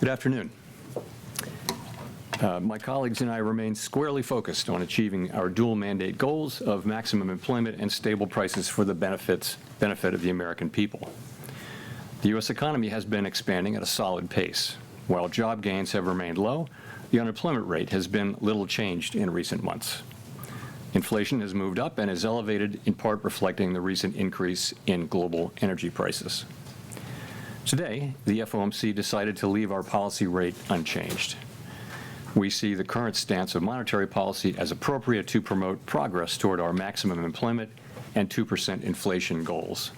Good afternoon. My colleagues and I remain squarely focused on achieving our dual mandate goals of maximum employment and stable prices for the benefit of the American people. The U.S. economy has been expanding at a solid pace. While job gains have remained low, the unemployment rate has been little changed in recent months. Inflation has moved up and is elevated, in part reflecting the recent increase in global energy prices. Today, the FOMC decided to leave our policy rate unchanged. We see the current stance of monetary policy as appropriate to promote progress toward our maximum employment and 2% inflation goals.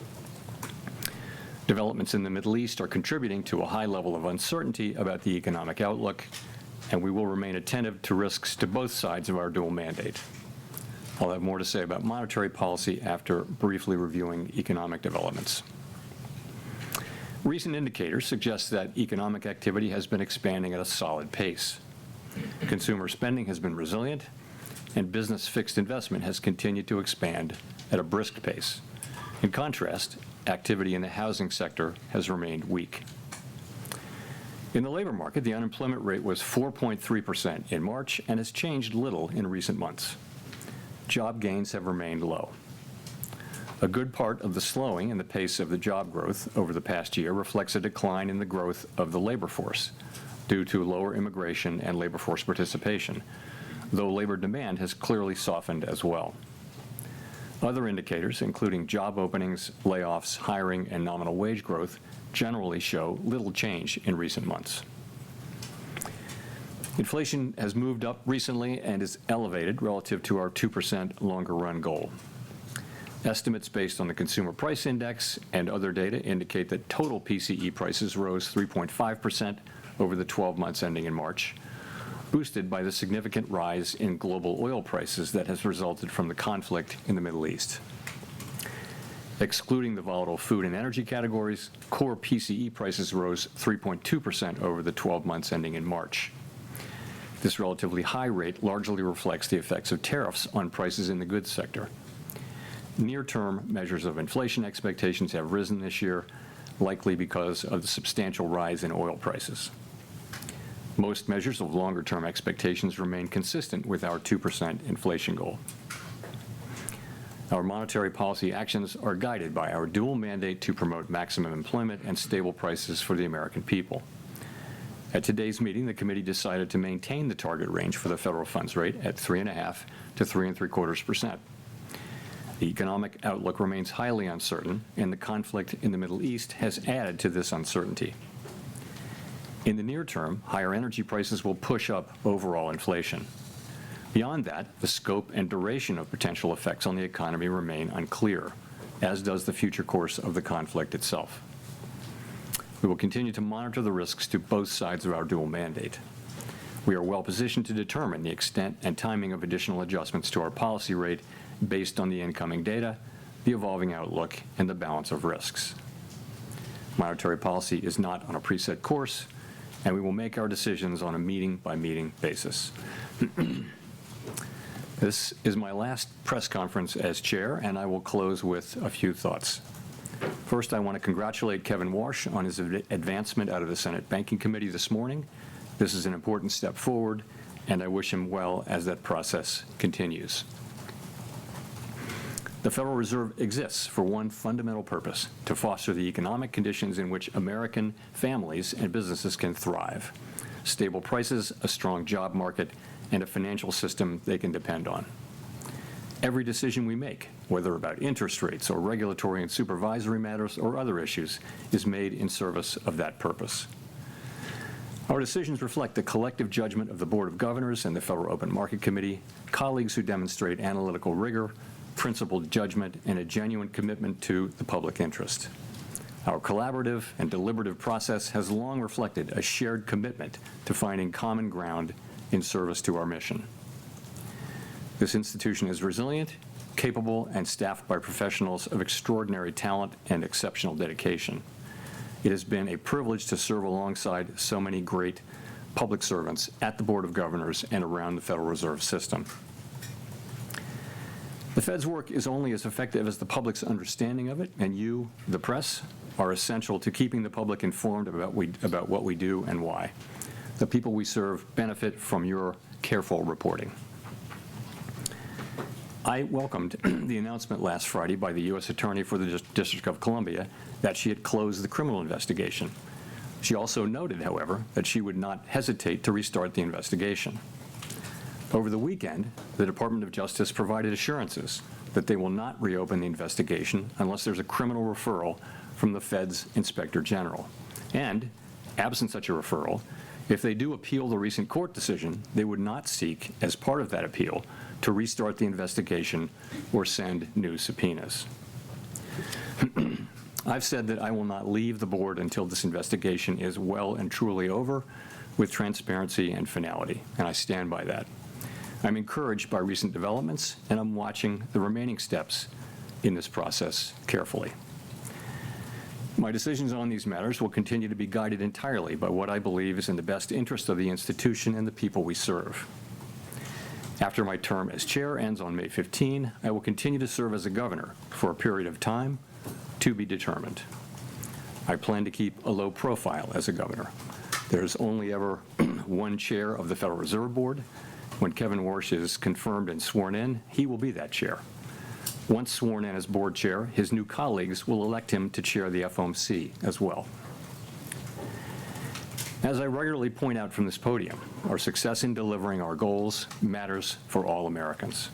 Developments in the Middle East are contributing to a high level of uncertainty about the economic outlook, and we will remain attentive to risks to both sides of our dual mandate. I'll have more to say about monetary policy after briefly reviewing economic developments. Recent indicators suggest that economic activity has been expanding at a solid pace. Consumer spending has been resilient, and business fixed investment has continued to expand at a brisk pace. In contrast, activity in the housing sector has remained weak. In the labor market, the unemployment rate was 4.3% in March and has changed little in recent months. Job gains have remained low. A good part of the slowing in the pace of the job growth over the past year reflects a decline in the growth of the labor force due to lower immigration and labor force participation, though labor demand has clearly softened as well. Other indicators, including job openings, layoffs, hiring, and nominal wage growth, generally show little change in recent months. Inflation has moved up recently and is elevated relative to our 2% longer-run goal. Estimates based on the Consumer Price Index and other data indicate that total PCE prices rose 3.5% over the 12 months ending in March, boosted by the significant rise in global oil prices that has resulted from the conflict in the Middle East. Excluding the volatile food and energy categories, core PCE prices rose 3.2% over the 12 months ending in March. This relatively high rate largely reflects the effects of tariffs on prices in the goods sector. Near-term measures of inflation expectations have risen this year, likely because of the substantial rise in oil prices. Most measures of longer-term expectations remain consistent with our 2% inflation goal. Our monetary policy actions are guided by our dual mandate to promote maximum employment and stable prices for the American people. At today's meeting, the committee decided to maintain the target range for the federal funds rate at 3.5% to 3.75%. The economic outlook remains highly uncertain, and the conflict in the Middle East has added to this uncertainty. In the near term, higher energy prices will push up overall inflation. Beyond that, the scope and duration of potential effects on the economy remain unclear, as does the future course of the conflict itself. We will continue to monitor the risks to both sides of our dual mandate. We are well positioned to determine the extent and timing of additional adjustments to our policy rate based on the incoming data, the evolving outlook, and the balance of risks. Monetary policy is not on a preset course, and we will make our decisions on a meeting-by-meeting basis. This is my last press conference as chair, and I will close with a few thoughts. First, I want to congratulate Kevin Warsh on his advancement out of the Senate Banking Committee this morning. This is an important step forward, and I wish him well as that process continues. The Federal Reserve exists for one fundamental purpose: to foster the economic conditions in which American families and businesses can thrive. Stable prices, a strong job market, and a financial system they can depend on. Every decision we make, whether about interest rates or regulatory and supervisory matters or other issues, is made in service of that purpose. Our decisions reflect the collective judgment of the Board of Governors and the Federal Open Market Committee, colleagues who demonstrate analytical rigor, principled judgment, and a genuine commitment to the public interest. Our collaborative and deliberative process has long reflected a shared commitment to finding common ground in service to our mission. This institution is resilient, capable, and staffed by professionals of extraordinary talent and exceptional dedication. It has been a privilege to serve alongside so many great public servants at the Board of Governors and around the Federal Reserve System. The Fed's work is only as effective as the public's understanding of it, and you, the press, are essential to keeping the public informed about what we do and why. The people we serve benefit from your careful reporting. I welcomed the announcement last Friday by the U.S. Attorney for the District of Columbia that she had closed the criminal investigation. She also noted, however, that she would not hesitate to restart the investigation. Over the weekend, the Department of Justice provided assurances that they will not reopen the investigation unless there's a criminal referral from the Fed's Inspector General. And, absent such a referral, if they do appeal the recent court decision, they would not seek, as part of that appeal, to restart the investigation or send new subpoenas. I've said that I will not leave the board until this investigation is well and truly over with transparency and finality, and I stand by that. I'm encouraged by recent developments, and I'm watching the remaining steps in this process carefully. My decisions on these matters will continue to be guided entirely by what I believe is in the best interest of the institution and the people we serve. After my term as chair ends on May 15, I will continue to serve as a governor for a period of time to be determined. I plan to keep a low profile as a governor. There's only ever one chair of the Federal Reserve Board. When Kevin Warsh is confirmed and sworn in, he will be that chair. Once sworn in as board chair, his new colleagues will elect him to chair the FOMC as well. As I regularly point out from this podium, our success in delivering our goals matters for all Americans.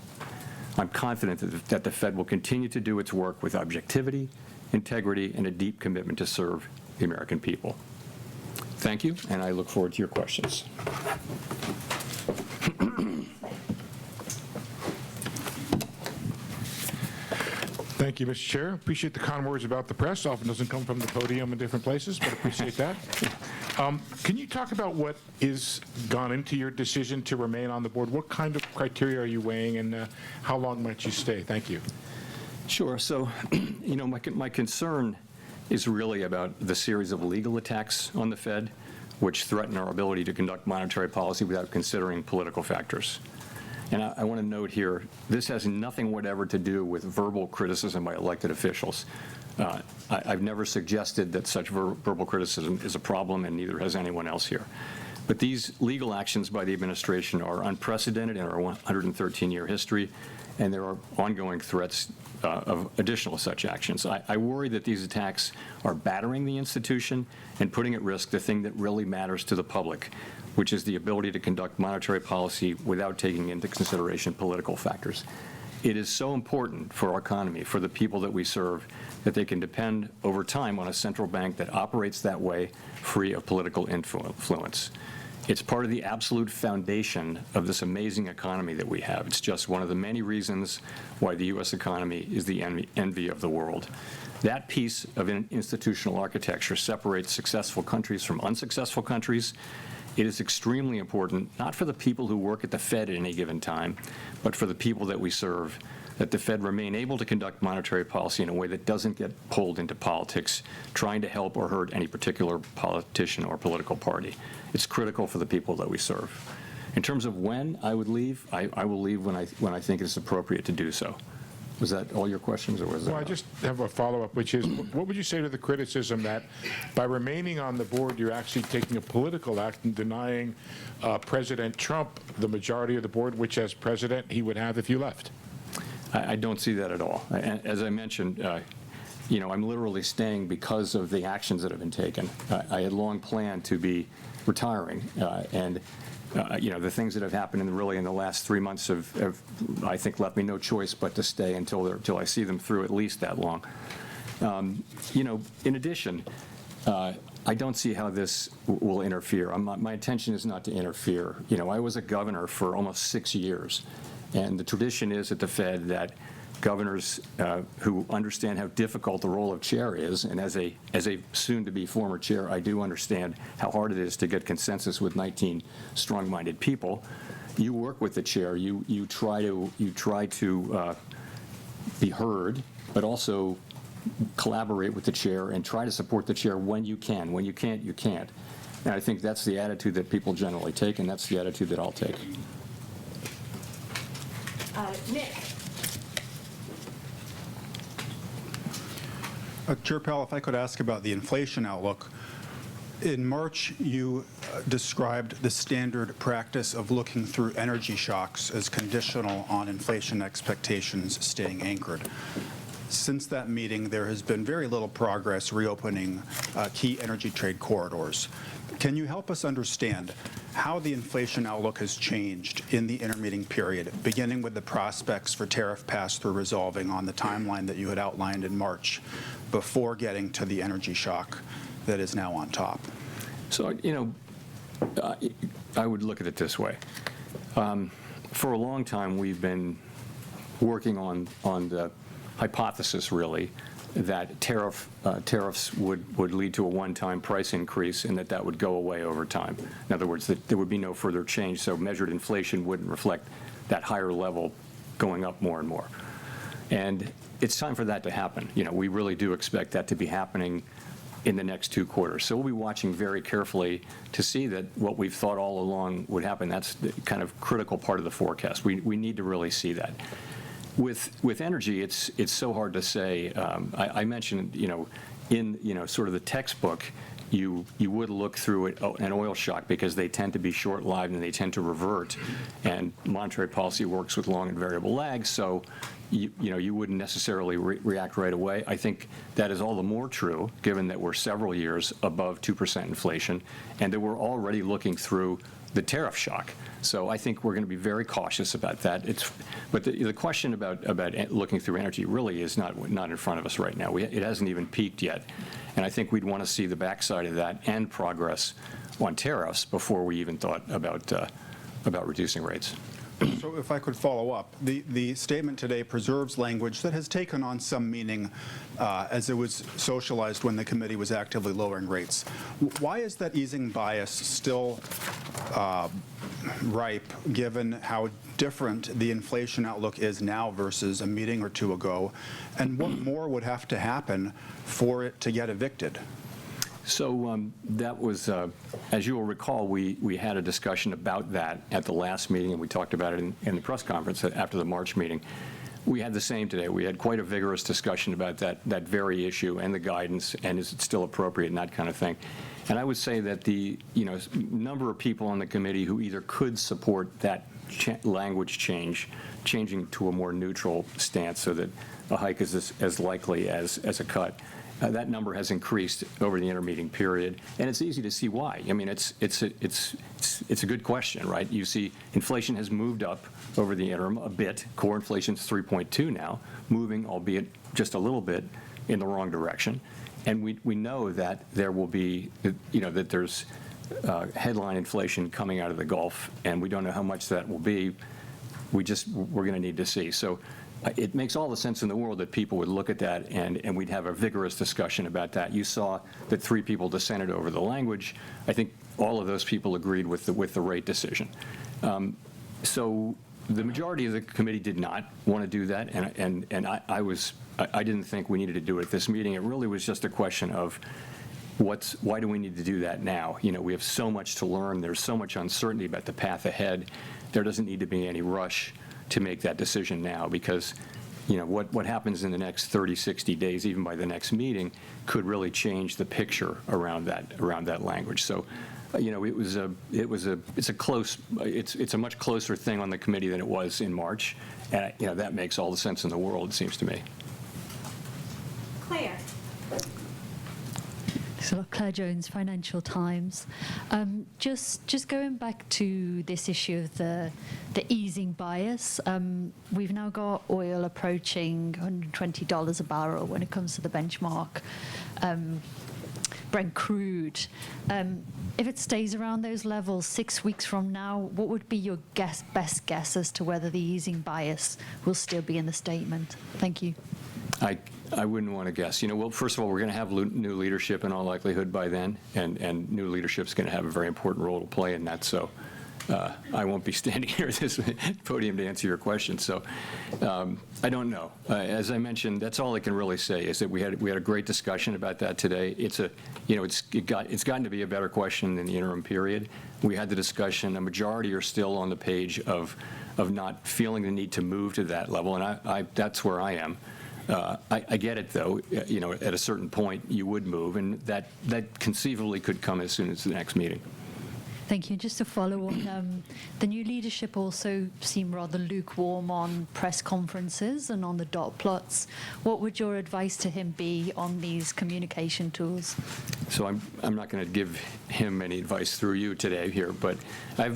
I'm confident that the Fed will continue to do its work with objectivity, integrity, and a deep commitment to serve the American people. Thank you, and I look forward to your questions. Thank you, Mr. Chair. Appreciate the kind words about the press. Often doesn't come from the podium in different places, but appreciate that. Can you talk about what is gone into your decision to remain on the board? What kind of criteria are you weighing, and how long might you stay? Thank you. Sure. So, my concern is really about the series of legal attacks on the Fed, which threaten our ability to conduct monetary policy without considering political factors. And I want to note here, this has nothing whatever to do with verbal criticism by elected officials. I've never suggested that such verbal criticism is a problem, and neither has anyone else here. But these legal actions by the administration are unprecedented in our 113-year history, and there are ongoing threats of additional such actions. I worry that these attacks are battering the institution and putting at risk the thing that really matters to the public, which is the ability to conduct monetary policy without taking into consideration political factors. It is so important for our economy, for the people that we serve, that they can depend over time on a central bank that operates that way, free of political influence. It's part of the absolute foundation of this amazing economy that we have. It's just one of the many reasons why the U.S. economy is the envy of the world. That piece of institutional architecture separates successful countries from unsuccessful countries. It is extremely important, not for the people who work at the Fed at any given time, but for the people that we serve, that the Fed remain able to conduct monetary policy in a way that doesn't get pulled into politics, trying to help or hurt any particular politician or political party. It's critical for the people that we serve. In terms of when I would leave, I will leave when I think it's appropriate to do so. Was that all your questions, or was that? Well, I just have a follow-up, which is, what would you say to the criticism that by remaining on the board, you're actually taking a political act and denying President Trump the majority of the board, which as president he would have if you left? I don't see that at all. As I mentioned, I'm literally staying because of the actions that have been taken. I had long planned to be retiring, and the things that have happened in the last 3 months have, I think, left me no choice but to stay until I see them through at least that long. In addition, I don't see how this will interfere. My intention is not to interfere. I was a governor for almost 6 years, and the tradition is at the Fed that governors who understand how difficult the role of chair is, and as a soon-to-be former chair, I do understand how hard it is to get consensus with 19 strong-minded people. You work with the chair. You try to be heard, but also collaborate with the chair and try to support the chair when you can. When you can't, you can't. And I think that's the attitude that people generally take, and that's the attitude that I'll take. Nick. Chair Powell, if I could ask about the inflation outlook. In March, you described the standard practice of looking through energy shocks as conditional on inflation expectations staying anchored. Since that meeting, there has been very little progress reopening key energy trade corridors. Can you help us understand how the inflation outlook has changed in the intermeeting period, beginning with the prospects for tariff pass-through resolving on the timeline that you had outlined in March, before getting to the energy shock that is now on top? So, I would look at it this way. For a long time, we've been working on the hypothesis, really, that tariffs would lead to a one-time price increase and that would go away over time. In other words, that there would be no further change, so measured inflation wouldn't reflect that higher level going up more and more. And it's time for that to happen. We really do expect that to be happening in the next 2 quarters. So we'll be watching very carefully to see that what we've thought all along would happen. That's the kind of critical part of the forecast. We need to really see that. With energy, it's so hard to say. I mentioned, in sort of the textbook, you would look through an oil shock because they tend to be short-lived and they tend to revert, and monetary policy works with long and variable lags, so you wouldn't necessarily react right away. I think that is all the more true given that we're several years above 2% inflation and that we're already looking through the tariff shock. So I think we're going to be very cautious about that. But the question about looking through energy really is not in front of us right now. It hasn't even peaked yet. And I think we'd want to see the backside of that and progress on tariffs before we even thought about reducing rates. So if I could follow up, the statement today preserves language that has taken on some meaning as it was socialized when the committee was actively lowering rates. Why is that easing bias still ripe, given how different the inflation outlook is now versus a meeting or 2 ago? And what more would have to happen for it to get evicted? So that was, as you will recall, we had a discussion about that at the last meeting, and we talked about it in the press conference after the March meeting. We had the same today. We had quite a vigorous discussion about that very issue and the guidance, and is it still appropriate and that kind of thing. And I would say that the number of people on the committee who either could support that language changing to a more neutral stance so that a hike is as likely as a cut, that number has increased over the intermeeting period, and it's easy to see why. I mean, it's a good question, right? You see, inflation has moved up over the interim a bit. Core inflation's 3.2 now, moving, albeit just a little bit, in the wrong direction. And we know that there will be, that there's headline inflation coming out of the Gulf, and we don't know how much that will be. We're going to need to see. So it makes all the sense in the world that people would look at that and we'd have a vigorous discussion about that. You saw that 3 people dissented over the language. I think all of those people agreed with the rate decision. So the majority of the committee did not want to do that, and I didn't think we needed to do it at this meeting. It really was just a question of why do we need to do that now? We have so much to learn. There's so much uncertainty about the path ahead. There doesn't need to be any rush to make that decision now, because what happens in the next 30, 60 days, even by the next meeting, could really change the picture around that language. So, it's a much closer thing on the committee than it was in March, and that makes all the sense in the world, it seems to me. Claire. So Claire Jones, Financial Times. Just going back to this issue of the easing bias, we've now got oil approaching $120 a barrel when it comes to the benchmark Brent crude. If it stays around those levels 6 weeks from now, what would be your best guess as to whether the easing bias will still be in the statement? Thank you. I wouldn't want to guess. Well, first of all, we're going to have new leadership in all likelihood by then, and new leadership's going to have a very important role to play in that. So I won't be standing here at this podium to answer your question. So I don't know. As I mentioned, that's all I can really say is that we had a great discussion about that today. It's gotten to be a better question in the interim period. We had the discussion. A majority are still on the page of not feeling the need to move to that level, and that's where I am. I get it, though. At a certain point, you would move, and that conceivably could come as soon as the next meeting. Thank you. Just to follow on, the new leadership also seem rather lukewarm on press conferences and on the dot plots. What would your advice to him be on these communication tools? So I'm not going to give him any advice through you today here, but I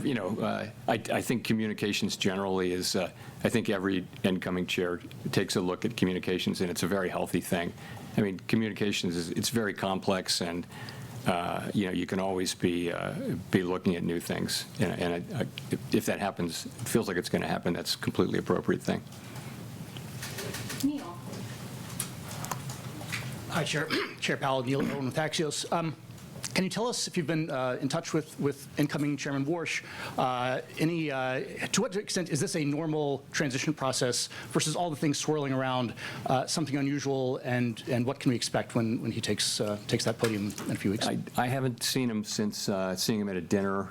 think communications generally is, I think every incoming chair takes a look at communications, and it's a very healthy thing. I mean, communications it's very complex, and you can always be looking at new things, and if that happens, it feels like it's going to happen. That's a completely appropriate thing. Neil. Hi, Chair Powell, Neil Irwin with Axios. Can you tell us if you've been in touch with incoming Chairman Warsh? To what extent is this a normal transition process versus all the things swirling around, something unusual, and what can we expect when he takes that podium in a few weeks? I haven't seen him since seeing him at a dinner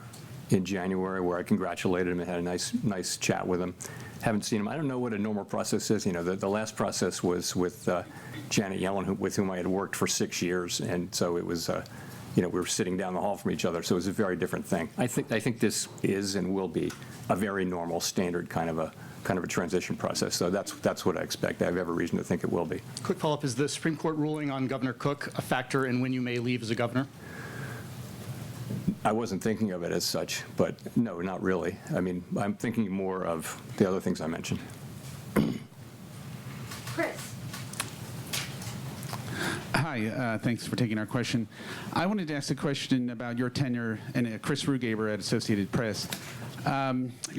in January where I congratulated him and had a nice chat with him. Haven't seen him. I don't know what a normal process is. The last process was with Janet Yellen, with whom I had worked for 6 years, and so it was. We were sitting down the hall from each other, so it was a very different thing. I think this is and will be a very normal, standard kind of a transition process. So that's what I expect. I have every reason to think it will be. Quick follow-up: is the Supreme Court ruling on Governor Cook a factor in when you may leave as a governor? I wasn't thinking of it as such, but no, not really. I mean, I'm thinking more of the other things I mentioned. Chris. Hi, thanks for taking our question. I wanted to ask a question about your tenure, and Chris Rugaber at Associated Press.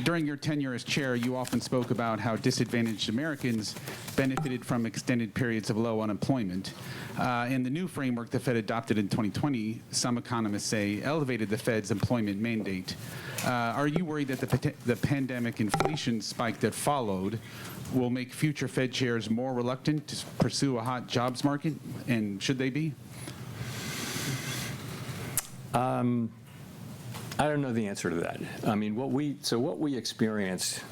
During your tenure as chair, you often spoke about how disadvantaged Americans benefited from extended periods of low unemployment. In the new framework the Fed adopted in 2020, some economists say elevated the Fed's employment mandate. Are you worried that the pandemic inflation spike that followed will make future Fed chairs more reluctant to pursue a hot jobs market, and should they be? I don't know the answer to that. I mean, what we experienced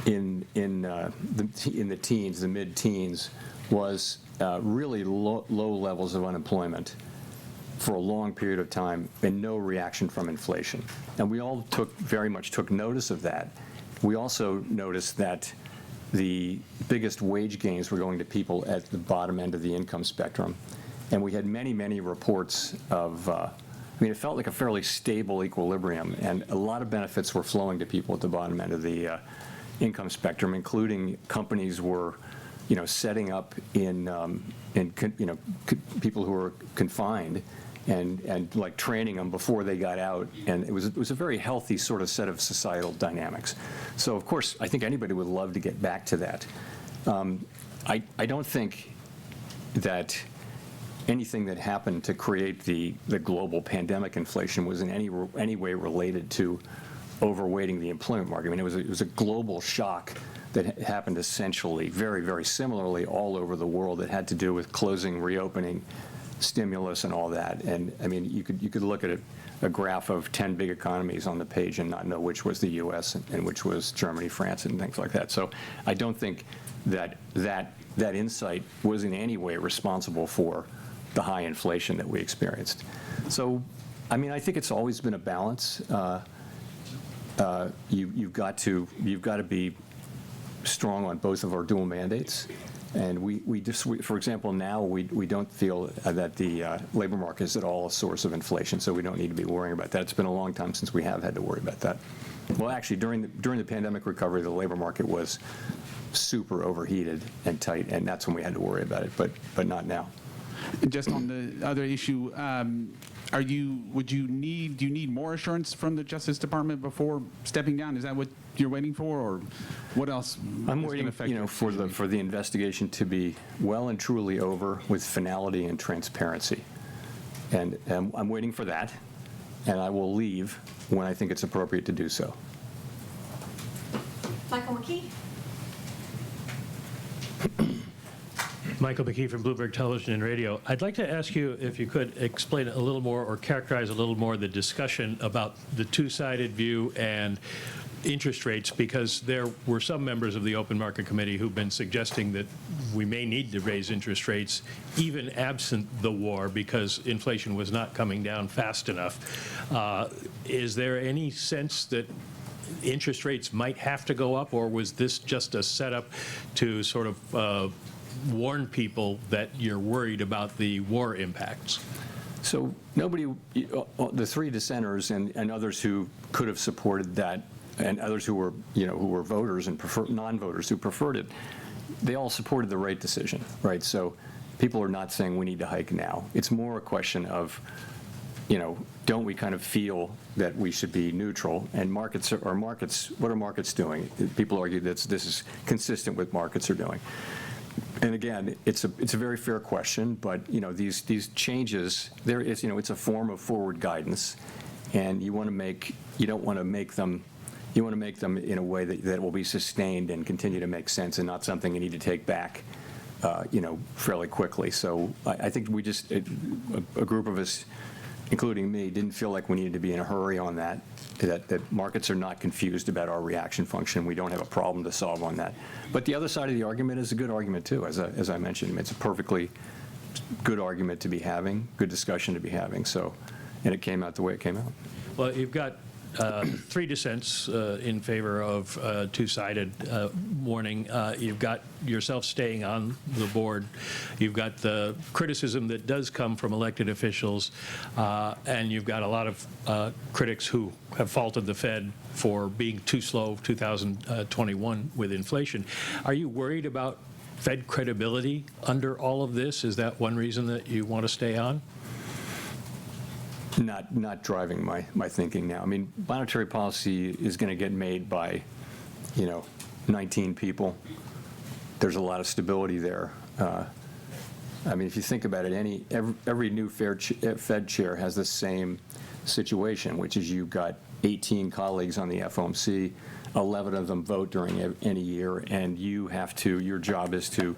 in the teens, the mid-teens, was really low levels of unemployment for a long period of time and no reaction from inflation. And we all very much took notice of that. We also noticed that the biggest wage gains were going to people at the bottom end of the income spectrum. And we had many reports of, it felt like a fairly stable equilibrium, and a lot of benefits were flowing to people at the bottom end of the income spectrum, including companies were, setting up in people who were confined and like training them before they got out, and it was a very healthy sort of set of societal dynamics. So of course, I think anybody would love to get back to that. I don't think that anything that happened to create the global pandemic inflation was in any way related to overweighting the employment market. I mean, it was a global shock that happened essentially very similarly all over the world that had to do with closing, reopening, stimulus, and all that. And I mean, you could look at a graph of 10 big economies on the page and not know which was the U.S. and which was Germany, France, and things like that. So I don't think that insight was in any way responsible for the high inflation that we experienced. So, I mean, I think it's always been a balance. You've got to be strong on both of our dual mandates, and for example, now we don't feel that the labor market is at all a source of inflation, so we don't need to be worrying about that. It's been a long time since we have had to worry about that. Well, actually, during the pandemic recovery, the labor market was super overheated and tight, and that's when we had to worry about it, but not now. Just on the other issue, do you need more assurance from the Justice Department before stepping down? Is that what you're waiting for, or what else? I'm waiting, for the investigation to be well and truly over with finality and transparency, and I'm waiting for that, and I will leave when I think it's appropriate to do so. Michael McKee. Michael McKee from Bloomberg Television and Radio. I'd like to ask you if you could explain a little more or characterize a little more the discussion about the two-sided view and interest rates, because there were some members of the Open Market Committee who've been suggesting that we may need to raise interest rates even absent the war because inflation was not coming down fast enough. Is there any sense that interest rates might have to go up, or was this just a setup to sort of warn people that you're worried about the war impacts? So nobody, the three dissenters and others who could have supported that, and others who were, who were voters and non-voters who preferred it, they all supported the rate decision, right? So people are not saying we need to hike now. It's more a question of, don't we kind of feel that we should be neutral? And what are markets doing? People argue that this is consistent with markets are doing. And again, it's a very fair question, but these changes, it's a form of forward guidance, and you want to make them in a way that will be sustained and continue to make sense, and not something you need to take back, fairly quickly. So I think a group of us, including me, didn't feel like we needed to be in a hurry on that. That markets are not confused about our reaction function. We don't have a problem to solve on that. But the other side of the argument is a good argument too, as I mentioned. It's a perfectly good argument to be having, good discussion to be having. So, and it came out the way it came out. Well, you've got three dissents in favor of two-sided warning. You've got yourself staying on the board. You've got the criticism that does come from elected officials, and you've got a lot of critics who have faulted the Fed for being too slow 2021 with inflation. Are you worried about Fed credibility under all of this? Is that one reason that you want to stay on? Not driving my thinking now. I mean, monetary policy is going to get made by, 19 people. There's a lot of stability there. I mean, if you think about it, every new Fed chair has the same situation, which is you've got 18 colleagues on the FOMC, 11 of them vote during any year, and your job is to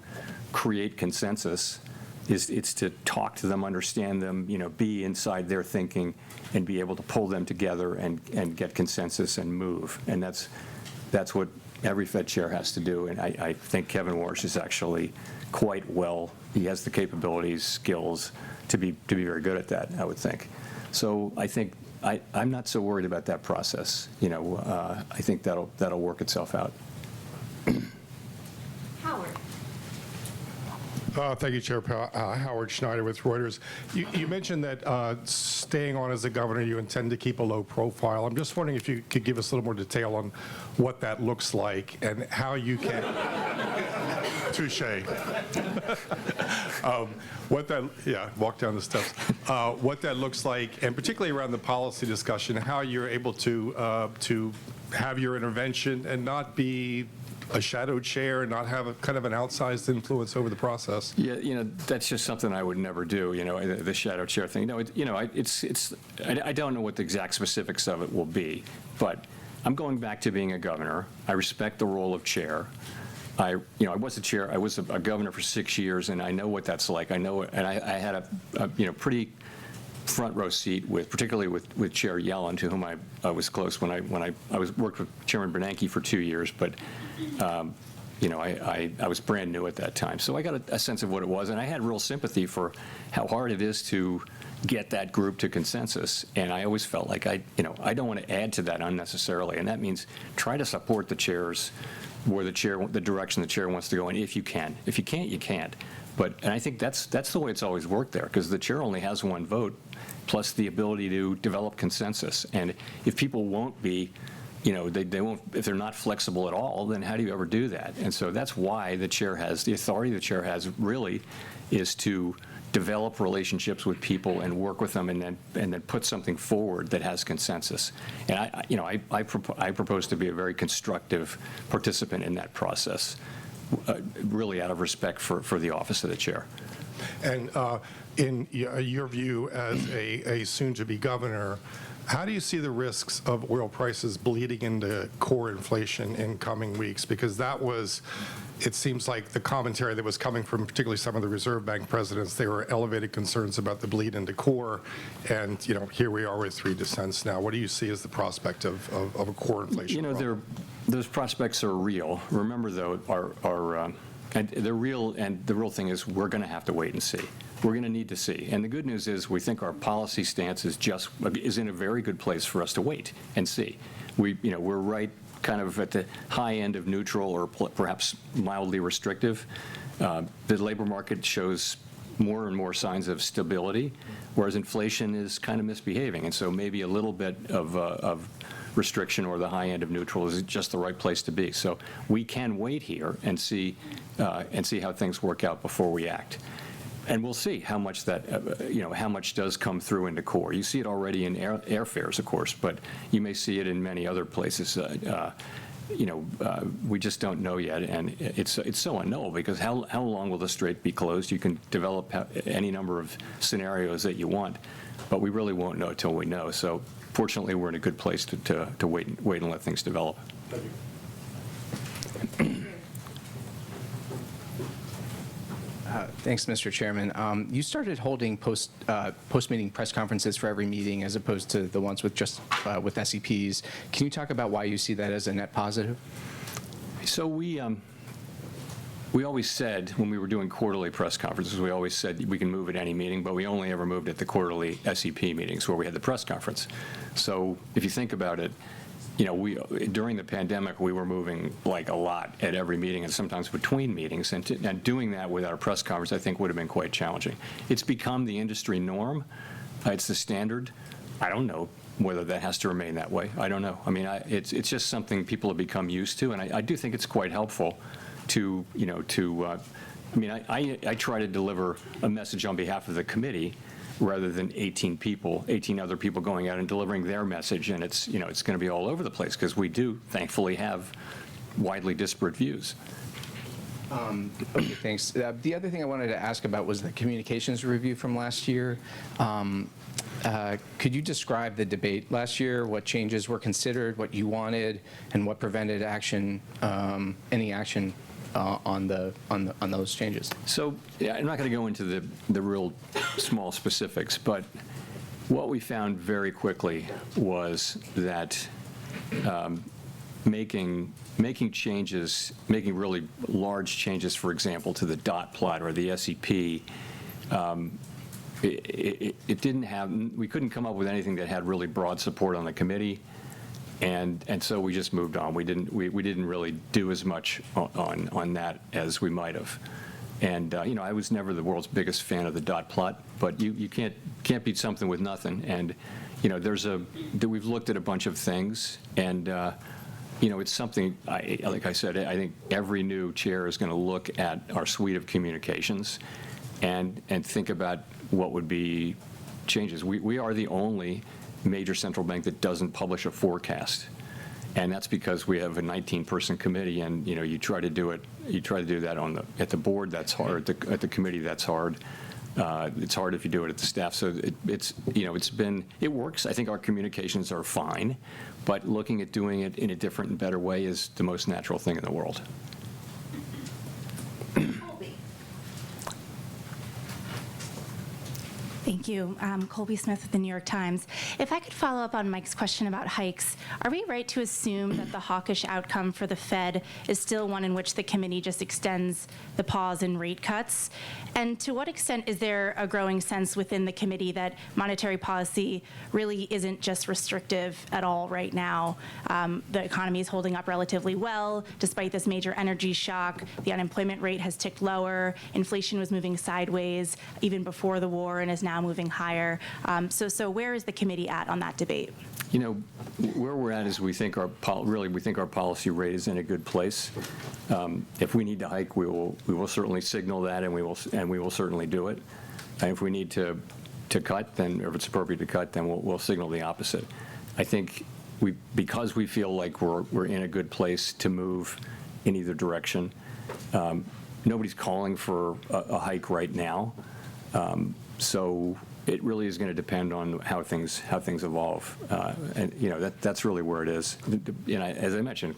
create consensus. It's to talk to them, understand them, be inside their thinking, and be able to pull them together and get consensus and move. And that's what every Fed chair has to do. And I think Kevin Warsh is actually quite well. He has the capabilities, skills to be very good at that, I would think. So I think I'm not so worried about that process. I think that'll work itself out. Howard. Thank you, Chair Powell. Howard Schneider with Reuters. You mentioned that staying on as the governor, you intend to keep a low profile. I'm just wondering if you could give us a little more detail on what that looks like and how you can... Touche. Walk down the steps. What that looks like, and particularly around the policy discussion, how you're able to have your intervention and not be a shadow chair and not have a kind of an outsized influence over the process. Yeah, that's just something I would never do. The shadow chair thing. No, I don't know what the exact specifics of it will be, but I'm going back to being a governor. I respect the role of chair. I was a chair. I was a governor for 6 years, and I know what that's like. I know, and I had a pretty front row seat particularly with Chair Yellen, to whom I was close when I worked with Chairman Bernanke for 2 years, but I was brand new at that time, so I got a sense of what it was, and I had real sympathy for how hard it is to get that group to consensus. And I always felt like I don't want to add to that unnecessarily, and that means try to support the chairs where the direction the chair wants to go in, if you can. If you can't, you can't. And I think that's the way it's always worked there, because the chair only has one vote, plus the ability to develop consensus. And if people won't be, they won't, if they're not flexible at all, then how do you ever do that? And so that's why the authority the chair has really is to develop relationships with people and work with them, and then put something forward that has consensus. And I propose to be a very constructive participant in that process, really out of respect for the office of the chair. And in your view as a soon-to-be governor, How do you see the risks of oil prices bleeding into core inflation in coming weeks? Because that was, it seems like the commentary that was coming from particularly some of the Reserve Bank presidents, they were elevated concerns about the bleed into core. And, you know, here we are with 3 cents now. What do you see as the prospect of a core inflation? You know, problem? those prospects are real. Remember, though, and they're real, and the real thing is we're going to have to wait and see. We're going to need to see. And the good news is we think our policy stance is in a very good place for us to wait and see. We're right kind of at the high end of neutral or perhaps mildly restrictive. The labor market shows more and more signs of stability, whereas inflation is kind of misbehaving. And so maybe a little bit of restriction or the high end of neutral is just the right place to be. So we can wait here and see how things work out before we act. And we'll see how much that, how much does come through into core. You see it already in airfares, of course, but you may see it in many other places. We just don't know yet, and it's so unknowable because how long will the strait be closed? You can develop any number of scenarios that you want, but we really won't know until we know. So fortunately, we're in a good place to wait and let things develop. Thank you. Thanks, Mr. Chairman. You started holding post-meeting press conferences for every meeting as opposed to the ones with just with SEPs. Can you talk about why you see that as a net positive? So we always said when we were doing quarterly press conferences, we always said we can move at any meeting, but we only ever moved at the quarterly SEP meetings where we had the press conference. So if you think about it, during the pandemic, we were moving like a lot at every meeting and sometimes between meetings, and doing that without a press conference, I think, would have been quite challenging. It's become the industry norm. It's the standard. I don't know whether that has to remain that way. I don't know. I mean, it's just something people have become used to, and I do think it's quite helpful to, I try to deliver a message on behalf of the committee rather than 18 other people going out and delivering their message, and it's going to be all over the place because we do, thankfully, have widely disparate views. Okay, thanks. The other thing I wanted to ask about was the communications review from last year. Could you describe the debate last year, what changes were considered, what you wanted, and what prevented action, any action on those changes? So yeah, I'm not going to go into the real small specifics, but what we found very quickly was that making changes, making really large changes, for example, to the dot plot or the SEP, it didn't have, we couldn't come up with anything that had really broad support on the committee. And so we just moved on. We didn't really do as much on that as we might have. And I was never the world's biggest fan of the dot plot, but you can't beat something with nothing. And we've looked at a bunch of things, and it's something. Like I said, I think every new chair is going to look at our suite of communications, and think about what would be changes. We are the only major central bank that doesn't publish a forecast, and that's because we have a 19-person committee, and you try to do that at the board. That's hard. At the committee, that's hard. It's hard if you do it at the staff. So it works. I think our communications are fine, but looking at doing it in a different and better way is the most natural thing in the world. Thank you. Colby Smith with the New York Times. If I could follow up on Mike's question about hikes, are we right to assume that the hawkish outcome for the Fed is still one in which the committee just extends the pause in rate cuts? And to what extent is there a growing sense within the committee that monetary policy really isn't just restrictive at all right now? The economy is holding up relatively well despite this major energy shock. The unemployment rate has ticked lower. Inflation was moving sideways even before the war and is now moving higher. So where is the committee at on that debate? Where we're at is we think our policy rate is in a good place. If we need to hike, we will certainly signal that, and we will certainly do it. And if we need to cut, then, or if it's appropriate to cut, then we'll signal the opposite. I think because we feel like we're in a good place to move in either direction. Nobody's calling for a hike right now. So it really is going to depend on how things evolve, and that's really where it is. As I mentioned,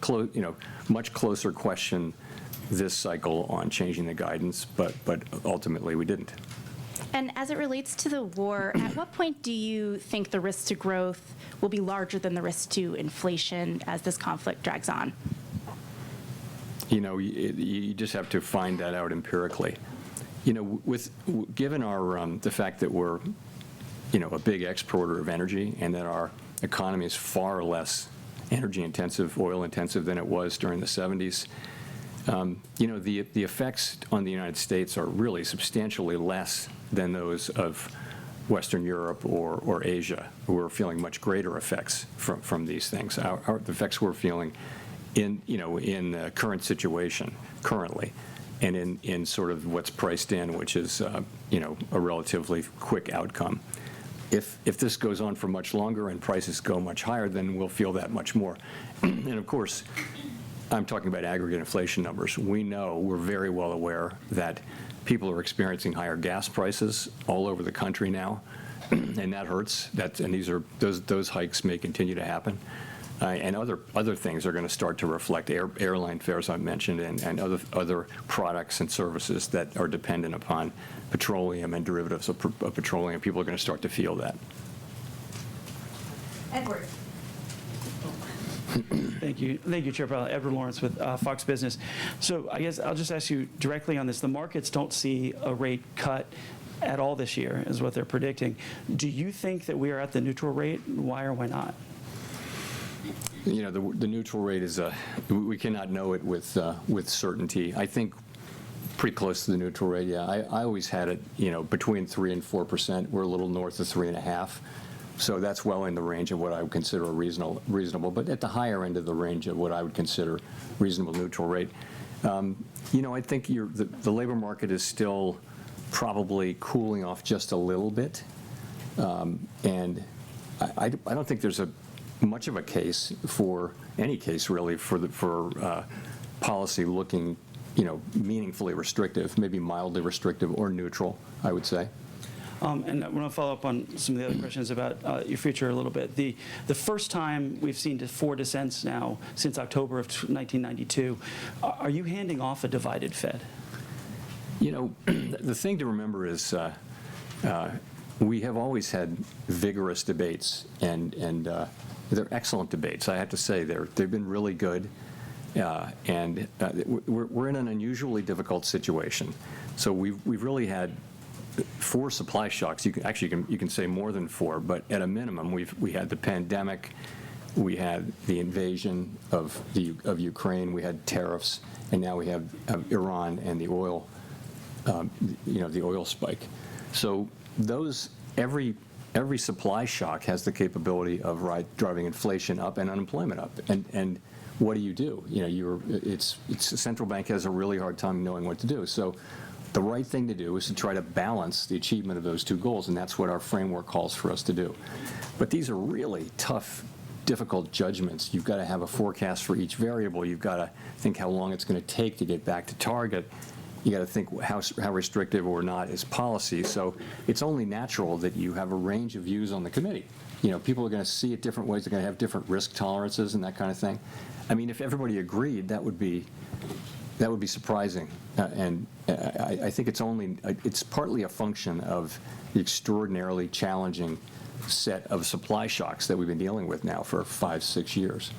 much closer question this cycle on changing the guidance, but ultimately we didn't. And as it relates to the war, at what point do you think the risk to growth will be larger than the risk to inflation as this conflict drags on? You just have to find that out empirically. Given our the fact that we're a big exporter of energy and that our economy is far less energy intensive, oil intensive than it was during the 70s, the effects on the United States are really substantially less than those of Western Europe or Asia, who are feeling much greater effects from these things. The effects we're feeling in the current situation currently, and in sort of what's priced in, which is a relatively quick outcome. If this goes on for much longer and prices go much higher, then we'll feel that much more. And of course, I'm talking about aggregate inflation numbers. We're very well aware that people are experiencing higher gas prices all over the country now, and that hurts. And those hikes may continue to happen. And other things are going to start to reflect airline fares I mentioned, and other products and services that are dependent upon petroleum and derivatives of petroleum. People are going to start to feel that. Edward. Thank you, Chair Powell. Edward Lawrence with Fox Business. So I guess I'll just ask you directly on this. The markets don't see a rate cut at all this year, is what they're predicting. Do you think that we are at the neutral rate? Why or why not? The neutral rate is we cannot know it with certainty. I think pretty close to the neutral rate. Yeah, I always had it between 3% and 4%. We're a little north of 3.5%. So that's well in the range of what I would consider a reasonable, but at the higher end of the range of what I would consider reasonable neutral rate. I think the labor market is still probably cooling off just a little bit, and I don't think there's much of a case for any case really for policy looking meaningfully restrictive, maybe mildly restrictive or neutral, I would say. And I want to follow up on some of the other questions about your future a little bit. The first time we've seen 4 dissents now since October of 1992, are you handing off a divided Fed? The thing to remember is we have always had vigorous debates, and they're excellent debates. I have to say they've been really good, and we're in an unusually difficult situation. So we've really had 4 supply shocks. You can say more than 4, but at a minimum, we had the pandemic, we had the invasion of Ukraine, we had tariffs, and now we have Iran and the oil, the oil spike. So every supply shock has the capability of driving inflation up and unemployment up. And what do? The central bank has a really hard time knowing what to do. So the right thing to do is to try to balance the achievement of those 2 goals, and that's what our framework calls for us to do. But these are really tough, difficult judgments. You've got to have a forecast for each variable. You've got to think how long it's going to take to get back to target. You got to think how restrictive or not is policy. So it's only natural that you have a range of views on the committee. People are going to see it different ways. They're going to have different risk tolerances and that kind of thing. I mean, if everybody agreed, that would be surprising, and I think it's partly a function of the extraordinarily challenging set of supply shocks that we've been dealing with now for 5-6 years.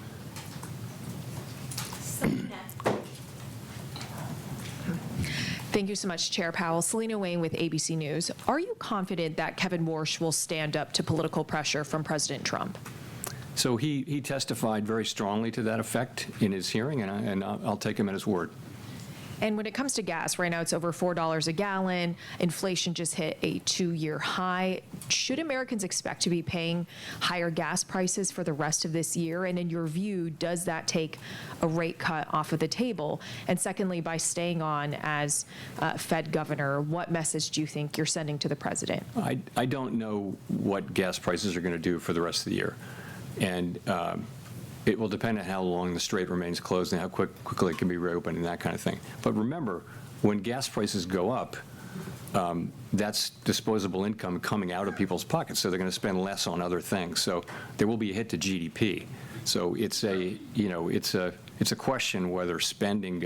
Thank you so much, Chair Powell. Selena Wayne with ABC News. Are you confident that Kevin Warsh will stand up to political pressure from President Trump? So he testified very strongly to that effect in his hearing, and I'll take him at his word. And when it comes to gas, right now it's over $4 a gallon. Inflation just hit a 2-year high. Should Americans expect to be paying higher gas prices for the rest of this year? And in your view, does that take a rate cut off of the table? And secondly, by staying on as Fed governor, what message do you think you're sending to the president? I don't know what gas prices are going to do for the rest of the year. And it will depend on how long the strait remains closed and how quickly it can be reopened and that kind of thing. But remember, when gas prices go up, that's disposable income coming out of people's pockets, so they're going to spend less on other things. So there will be a hit to GDP. So it's a, it's a question whether spending,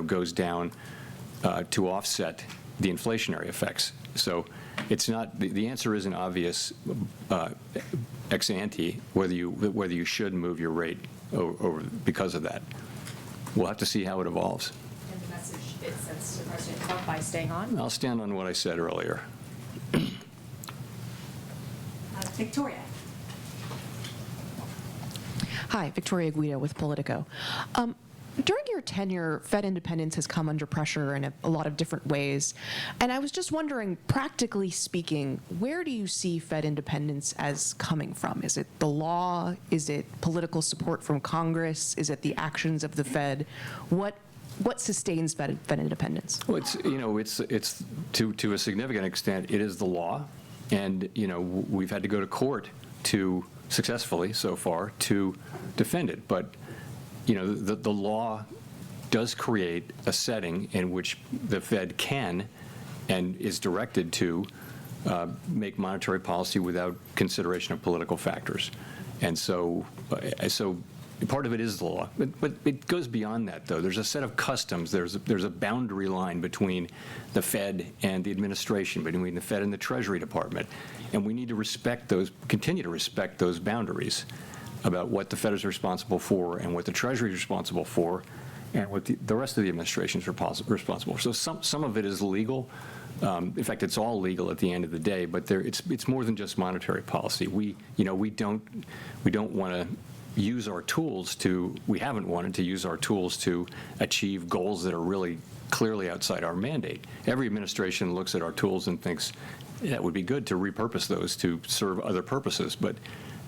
goes down to offset the inflationary effects. So it's not, the answer isn't obvious ex ante whether you should move your rate over because of that. We'll have to see how it evolves. And the message it sends to President Trump by staying on? I'll stand on what I said earlier. Victoria. Hi, Victoria Guido with Politico. During your tenure, Fed independence has come under pressure in a lot of different ways. And I was just wondering, practically speaking, where do you see Fed independence as coming from? Is it the law? Is it political support from Congress? Is it the actions of the Fed? What sustains Fed independence? Well, it's to a significant extent, it is the law. And, we've had to go to court to successfully so far to defend it. But the law does create a setting in which the Fed can and is directed to make monetary policy without consideration of political factors. And so part of it is the law. But it goes beyond that, though. There's a set of customs. There's a boundary line between the Fed and the administration, between the Fed and the Treasury Department. And we need to continue to respect those boundaries about what the Fed is responsible for and what the Treasury is responsible for and what the rest of the administration is responsible for. So some of it is legal. In fact, it's all legal at the end of the day, but it's more than just monetary policy. We don't want to use our tools we haven't wanted to use our tools to achieve goals that are really clearly outside our mandate. Every administration looks at our tools and thinks, that would be good to repurpose those to serve other purposes, but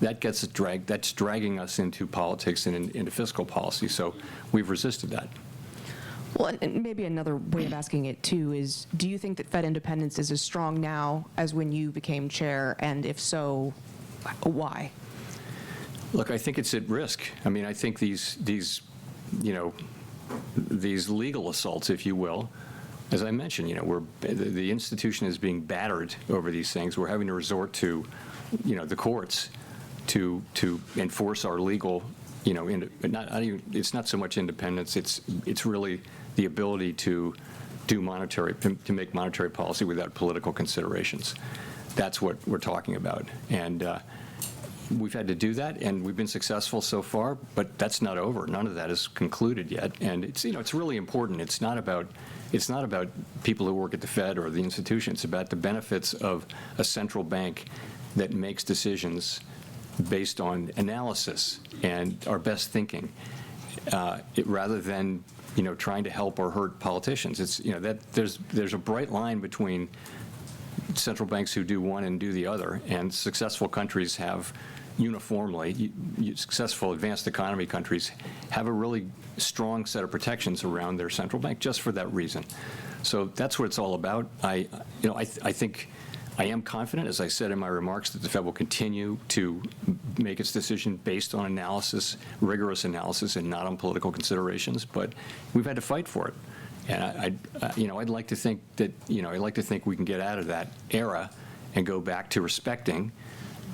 that's dragging us into politics and into fiscal policy, so we've resisted that. Well, and maybe another way of asking it, too, is do you think that Fed independence is as strong now as when you became chair, and if so, why? Look, I think it's at risk. I mean, I think these legal assaults, if you will, as I mentioned, the institution is being battered over these things. We're having to resort to, the courts to enforce our legal, it's not so much independence. It's really the ability to make monetary policy without political considerations. That's what we're talking about, and we've had to do that, and we've been successful so far. But that's not over. None of that is concluded yet, and it's really important. It's not about people who work at the Fed or the institution. It's about the benefits of a central bank that makes decisions based on analysis and our best thinking, rather than trying to help or hurt politicians. It's that there's a bright line between central banks who do one and do the other, and successful countries have uniformly, successful advanced economy countries have a really strong set of protections around their central bank just for that reason. So that's what it's all about. I think I am confident, as I said in my remarks, that the Fed will continue to make its decision based on analysis, rigorous analysis, and not on political considerations. But we've had to fight for it, and I'd like to think that we can get out of that era and go back to respecting,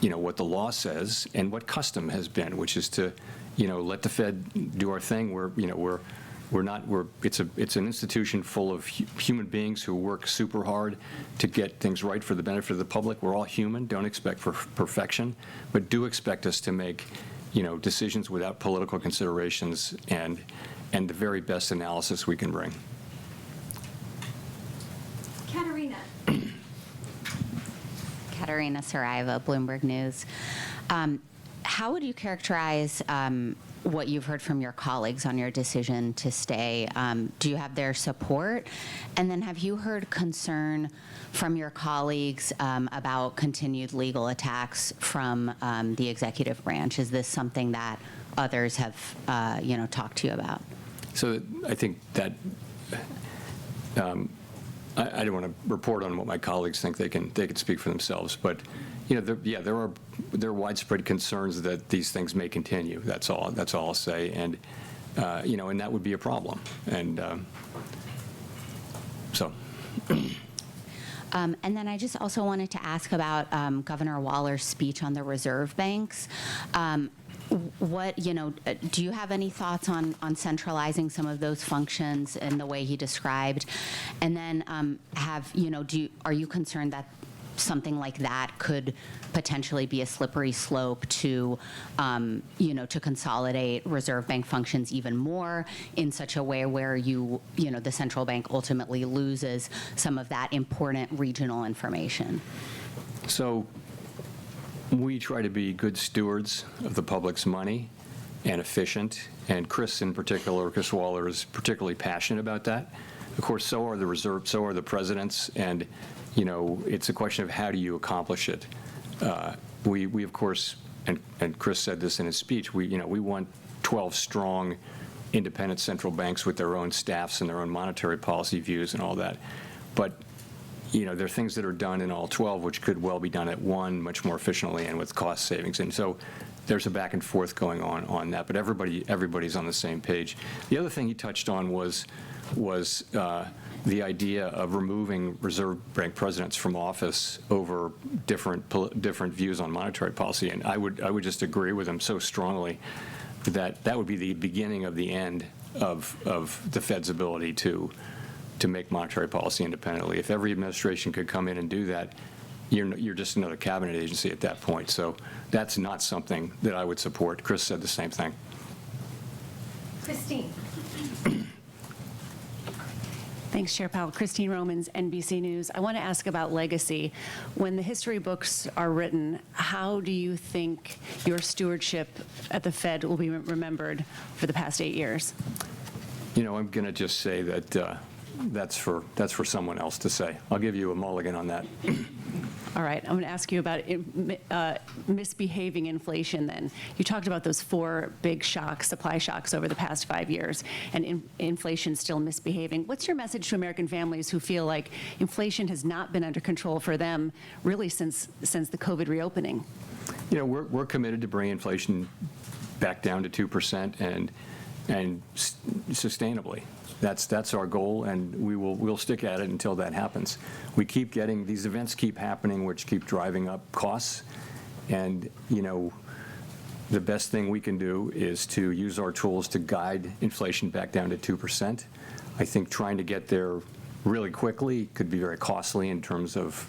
what the law says and what custom has been, which is to, let the Fed do our thing. It's an institution full of human beings who work super hard to get things right for the benefit of the public. We're all human. Don't expect perfection, but do expect us to make, decisions without political considerations and the very best analysis we can bring. Katerina Saraiva, Bloomberg News. How would you characterize what you've heard from your colleagues on your decision to stay? Do you have their support? And then have you heard concern from your colleagues about continued legal attacks from the executive branch? Is this something that others have, talked to you about? So I think that I don't want to report on what my colleagues think. They can speak for themselves. But there are widespread concerns that these things may continue. That's all I'll say. And and that would be a problem. And so. And then I just also wanted to ask about Governor Waller's speech on the reserve banks. Do you have any thoughts on centralizing some of those functions in the way he described? And then are you concerned that something like that could potentially be a slippery slope to, to consolidate reserve bank functions even more in such a way where the central bank ultimately loses some of that important regional information? So we try to be good stewards of the public's money and efficient, and Chris Waller is particularly passionate about that. Of course, so are the presidents, and it's a question of how do you accomplish it. We of course, and Chris said this in his speech, we want 12 strong independent central banks with their own staffs and their own monetary policy views and all that. But there are things that are done in all 12 which could well be done at one much more efficiently and with cost savings. And so there's a back and forth going on that, but everybody's on the same page. The other thing he touched on was the idea of removing reserve bank presidents from office over different views on monetary policy. And I would just agree with him so strongly that would be the beginning of the end of the Fed's ability to make monetary policy independently. If every administration could come in and do that, you're just another cabinet agency at that point. So that's not something that I would support. Chris said the same thing. Christine. Thanks, Chair Powell. Christine Romans, NBC News. I want to ask about legacy. When the history books are written, how do you think your stewardship at the Fed will be remembered for the past 8 years? I'm going to just say that that's for someone else to say. I'll give you a mulligan on that. All right, I'm going to ask you about misbehaving inflation then. You talked about those 4 big shocks, supply shocks over the past 5 years, and inflation still misbehaving. What's your message to American families who feel like inflation has not been under control for them really since the COVID reopening? We're committed to bring inflation back down to 2% and sustainably. That's our goal, and we'll stick at it until that happens. We keep getting these events keep happening, which keep driving up costs, and the best thing we can do is to use our tools to guide inflation back down to 2%. I think trying to get there really quickly could be very costly in terms of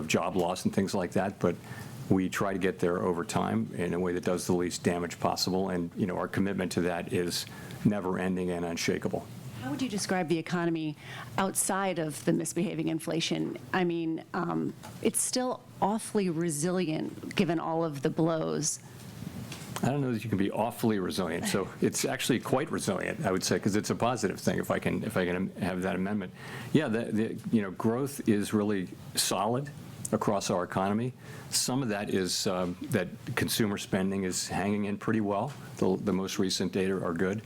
job loss and things like that, but we try to get there over time in a way that does the least damage possible, and our commitment to that is never-ending and unshakable. How would you describe the economy outside of the misbehaving inflation? I mean, it's still awfully resilient given all of the blows. I don't know that you can be awfully resilient. So it's actually quite resilient, I would say, because it's a positive thing. If I can have that amendment, yeah, growth is really solid across our economy. Some of that is that consumer spending is hanging in pretty well. The most recent data are good.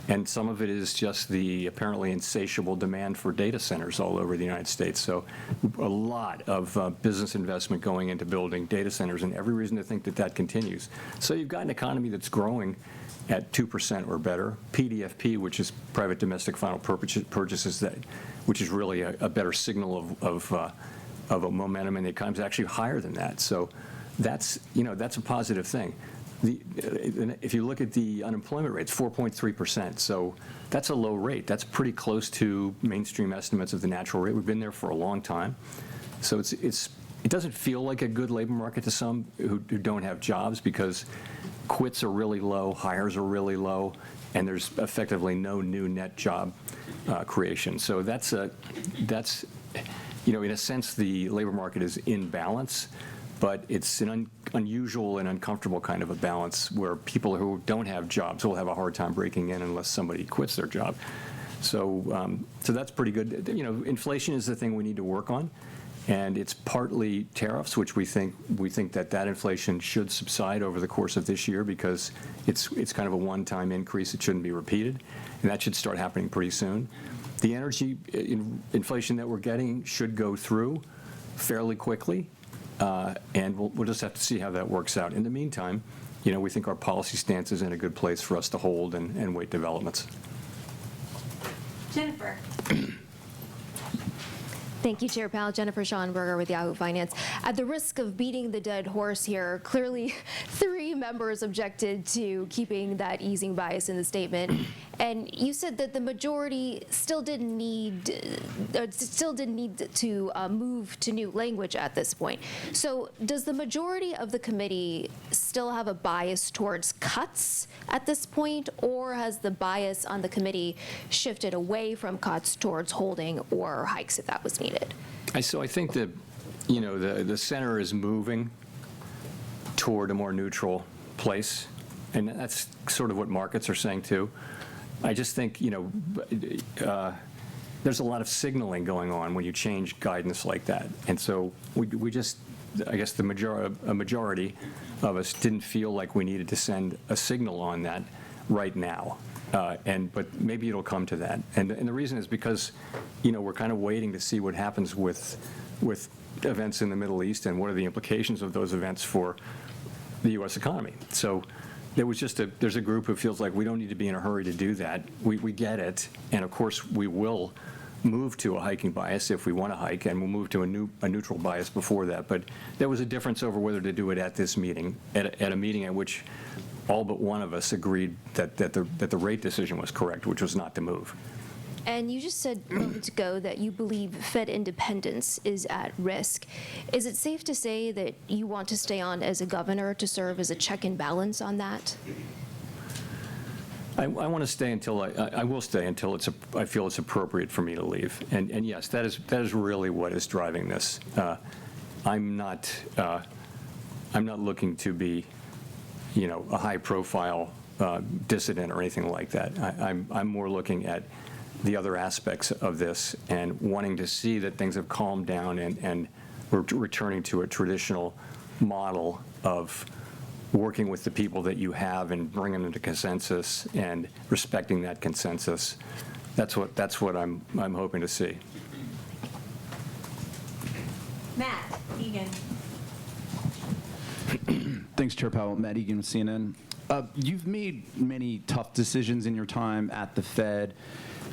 And some of it is just the apparently insatiable demand for data centers all over the United States. So a lot of business investment going into building data centers, and every reason to think that continues. So you've got an economy that's growing at 2% or better. PDFP, which is private domestic final purchases, which is really a better signal of a momentum in the economy, is actually higher than that. So that's a positive thing. If you look at the unemployment rate, it's 4.3%. So that's a low rate. That's pretty close to mainstream estimates of the natural rate. We've been there for a long time. So it doesn't feel like a good labor market to some who don't have jobs, because quits are really low, hires are really low, and there's effectively no new net job creation. So that's in a sense, the labor market is in balance, but it's an unusual and uncomfortable kind of a balance where people who don't have jobs will have a hard time breaking in unless somebody quits their job. So that's pretty good. Inflation is the thing we need to work on, and it's partly tariffs, which we think that inflation should subside over the course of this year, because it's kind of a one-time increase. It shouldn't be repeated, and that should start happening pretty soon. The energy inflation that we're getting should go through fairly quickly. And we'll just have to see how that works out. In the meantime, we think our policy stance is in a good place for us to hold and wait developments. Jennifer. Thank you, Chair Powell. Jennifer Schonberger with Yahoo Finance. At the risk of beating the dead horse here, clearly 3 members objected to keeping that easing bias in the statement. And you said that the majority still didn't need to move to new language at this point. So does the majority of the committee still have a bias towards cuts at this point, or has the bias on the committee shifted away from cuts towards holding or hikes if that was needed? So I think that, the center is moving toward a more neutral place, and that's sort of what markets are saying too. I just think, there's a lot of signaling going on when you change guidance like that. And so we just, I guess a majority of us didn't feel like we needed to send a signal on that right now. But maybe it'll come to that. And the reason is because, we're kind of waiting to see what happens with events in the Middle East and what are the implications of those events for the U.S. economy. So there's a group who feels like we don't need to be in a hurry to do that. We get it. And of course, we will move to a hiking bias if we want to hike, and we'll move to a neutral bias before that. But there was a difference over whether to do it at this meeting, at a meeting at which all but one of us agreed that the rate decision was correct, which was not to move. And you just said moments ago that you believe Fed independence is at risk. Is it safe to say that you want to stay on as a governor to serve as a check and balance on that? I want to stay until I will stay until I feel it's appropriate for me to leave. And yes, that is really what is driving this. I'm not looking to be, a high-profile dissident or anything like that. I'm more looking at the other aspects of this and wanting to see that things have calmed down and we're returning to a traditional model of working with the people that you have and bringing them to consensus and respecting that consensus. That's what I'm hoping to see. Matt Egan. Thanks, Chair Powell. Matt Egan with CNN. You've made many tough decisions in your time at the Fed,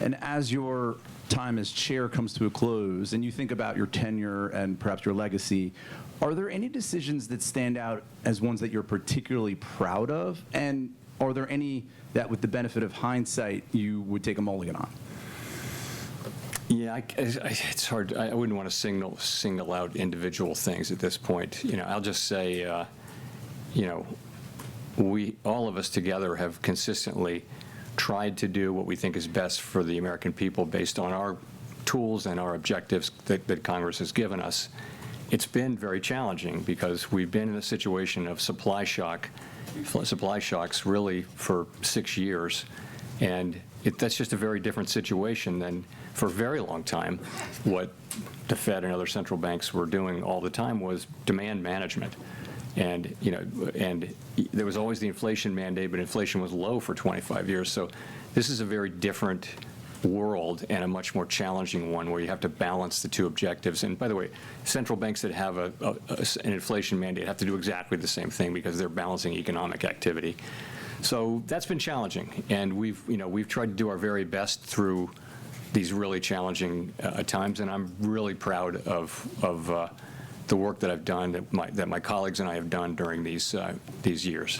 and as your time as chair comes to a close and you think about your tenure and perhaps your legacy, are there any decisions that stand out as ones that you're particularly proud of? And are there any that, with the benefit of hindsight, you would take a mulligan on? Yeah, it's hard. I wouldn't want to single out individual things at this point. I'll just say, we, all of us together, have consistently tried to do what we think is best for the American people based on our tools and our objectives that Congress has given us. It's been very challenging because we've been in a situation of supply shocks really for 6 years, and that's just a very different situation than for a very long time. What the Fed and other central banks were doing all the time was demand management. And, and there was always the inflation mandate, but inflation was low for 25 years. So this is a very different world and a much more challenging one where you have to balance the two objectives. And by the way, central banks that have an inflation mandate have to do exactly the same thing because they're balancing economic activity. So that's been challenging. And we've tried to do our very best through these really challenging times. And I'm really proud of the work that I've done, that my colleagues and I have done during these years.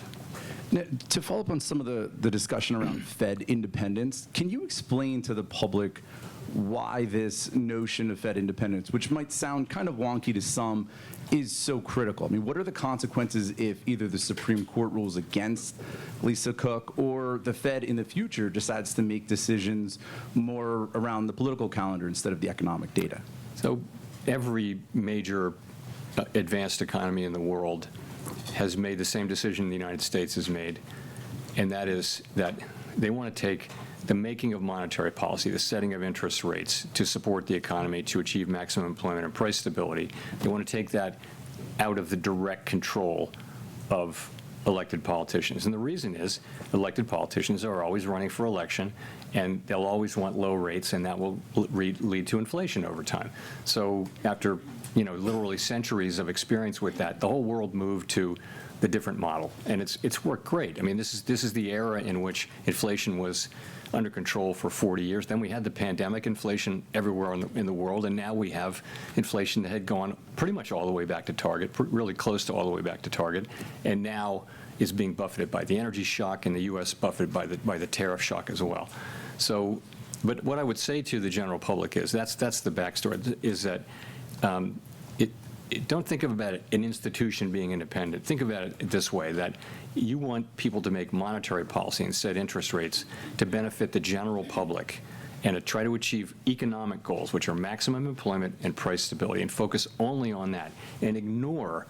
Now, to follow up on some of the discussion around Fed independence, can you explain to the public why this notion of Fed independence, which might sound kind of wonky to some, is so critical? I mean, what are the consequences if either the Supreme Court rules against Lisa Cook or the Fed in the future decides to make decisions more around the political calendar instead of the economic data? So every major advanced economy in the world has made the same decision the United States has made, and that is that they want to take the making of monetary policy, the setting of interest rates to support the economy, to achieve maximum employment and price stability. They want to take that out of the direct control of elected politicians. And the reason is elected politicians are always running for election, and they'll always want low rates, and that will lead to inflation over time. So after literally centuries of experience with that, the whole world moved to the different model, and it's worked great. I mean, this is the era in which inflation was under control for 40 years. Then we had the pandemic, inflation everywhere in the world, and now we have inflation that had gone pretty much all the way back to target, really close to all the way back to target, and now is being buffeted by the energy shock, and the U.S. buffeted by the tariff shock as well. So, but what I would say to the general public is, that's the backstory, is that don't think about an institution being independent. Think about it this way, that you want people to make monetary policy and set interest rates to benefit the general public and to try to achieve economic goals, which are maximum employment and price stability, and focus only on that, and ignore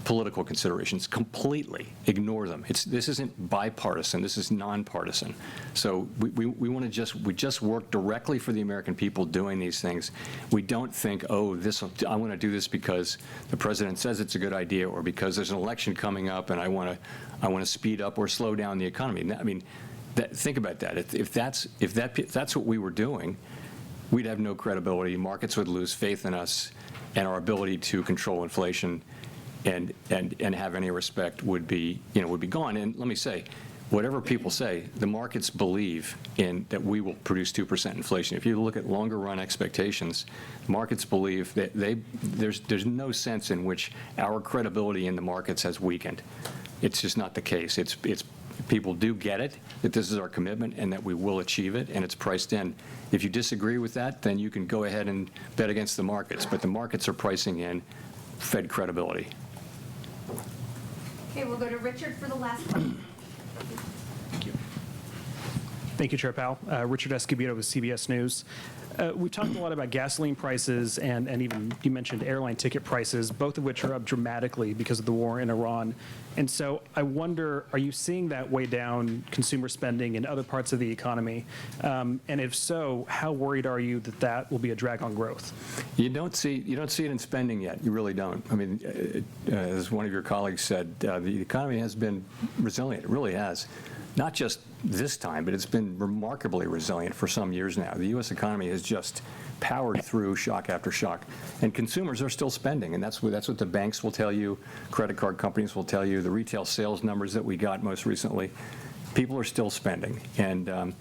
political considerations completely. Ignore them. This isn't bipartisan. This is nonpartisan. So we want to just work directly for the American people doing these things. We don't think, oh, I want to do this because the president says it's a good idea, or because there's an election coming up and I want to speed up or slow down the economy. I mean, think about that. If that's what we were doing, we'd have no credibility. Markets would lose faith in us, and our ability to control inflation and have any respect would be gone. And let me say, whatever people say, the markets believe that we will produce 2% inflation. If you look at longer run expectations, markets believe that there's no sense in which our credibility in the markets has weakened. It's just not the case. It's people do get it, that this is our commitment and that we will achieve it, and it's priced in. If you disagree with that, then you can go ahead and bet against the markets, but the markets are pricing in Fed credibility. Okay, we'll go to Richard for the last question. Thank you, Chair Powell. Richard Escobedo with CBS News. We talked a lot about gasoline prices and even you mentioned airline ticket prices, both of which are up dramatically because of the war in Iran. And so I wonder, are you seeing that weigh down consumer spending in other parts of the economy? And if so, how worried are you that that will be a drag on growth? You don't see it in spending yet. You really don't. I mean, as one of your colleagues said, the economy has been resilient. It really has. Not just this time, but it's been remarkably resilient for some years now. The U.S. economy has just powered through shock after shock, and consumers are still spending, and that's what the banks will tell you, credit card companies will tell you, the retail sales numbers that we got most recently. People are still spending, and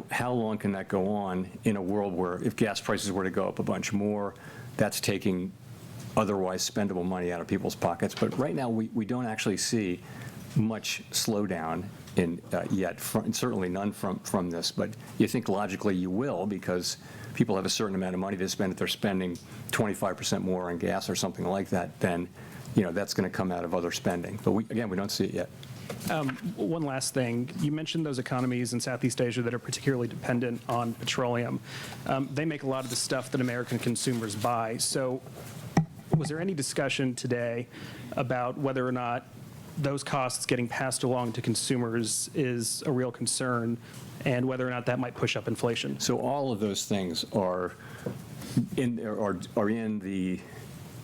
how long can that go on in a world where if gas prices were to go up a bunch more, that's taking otherwise spendable money out of people's pockets. But right now, we don't actually see much slowdown yet, and certainly none from this. But you think logically you will, because people have a certain amount of money to spend. If they're spending 25% more on gas or something like that, then that's going to come out of other spending. But we don't see it yet. One last thing. You mentioned those economies in Southeast Asia that are particularly dependent on petroleum. They make a lot of the stuff that American consumers buy. So was there any discussion today about whether or not those costs getting passed along to consumers is a real concern, and whether or not that might push up inflation? So all of those things are in the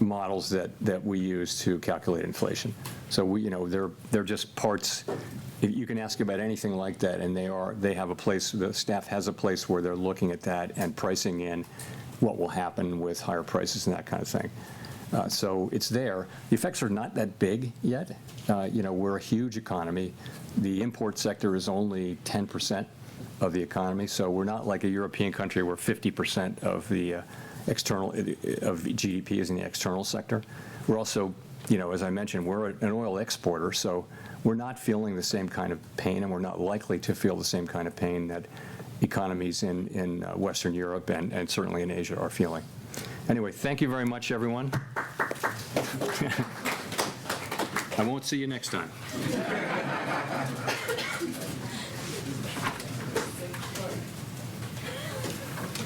models that we use to calculate inflation. So they're just parts. You can ask about anything like that, and they have a place. The staff has a place where they're looking at that and pricing in what will happen with higher prices and that kind of thing. So it's there. The effects are not that big yet. We're a huge economy. The import sector is only 10% of the economy, so we're not like a European country where 50% of the external of GDP is in the external sector. We're also, as I mentioned, we're an oil exporter, so we're not feeling the same kind of pain, and we're not likely to feel the same kind of pain that economies in Western Europe and certainly in Asia are feeling. Anyway, thank you very much, everyone. I won't see you next time.